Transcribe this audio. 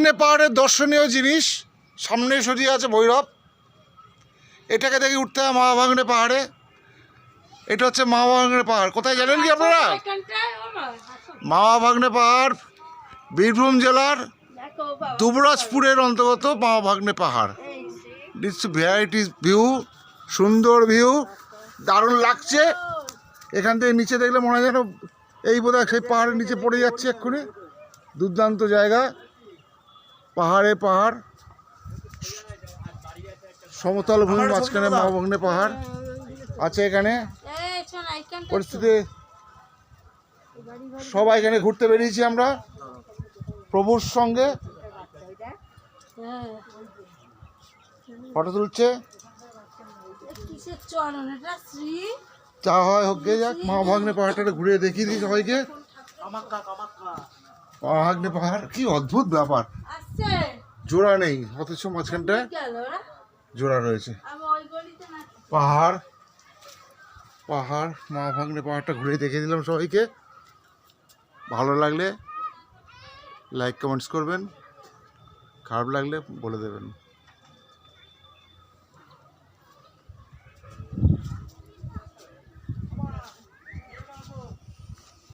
ভাগ্নে পাহাড়ের দর্শনীয় জিনিস সামনে সরিয়ে আছে ভৈরব। এটাকে দেখে উঠতে হয় মা ভাগ্নে পাহাড়ে। এটা হচ্ছে মা ভাগ্নে পাহাড়। কোথায় জানেন কি আপনারা? মা ভাগ্নে পাহাড় বীরভূম জেলার দুবরাজপুরের অন্তর্গত মা ভাগ্নে পাহাড়। ইটস ভ্যারাইটিস ভিউ, সুন্দর ভিউ, দারুণ লাগছে। এখান থেকে নিচে দেখলে মনে হয় যেন এই বোধহয় সেই পাহাড়ের নিচে পড়ে যাচ্ছে এক্ষুনি। দুর্দান্ত জায়গা, পাহাড়ে পাহাড়, সমতল ভূমির মাঝখানে মা ভাগ্নে পাহাড় আছে। এখানে পরিস্থিতি সবাই এখানে ঘুরতে বেরিয়েছি আমরা প্রভুর সঙ্গে। ফটো তুলছে, যা হয় হোক গে যাক। মা ভাগ্নে পাহাড়টা ঘুরে দেখিয়ে দিই সবাইকে। মা ভাগ্নে পাহাড় কি অদ্ভুত ব্যাপার, জোড়া নেই অথচ মাঝখানটায় জোড়া রয়েছে। পাহাড় পাহাড় মা ভাগ্নে পাহাড়টা ঘুরে দেখিয়ে দিলাম সবাইকে। ভালো লাগলে লাইক কমেন্টস করবেন, খারাপ লাগলে বলে দেবেন।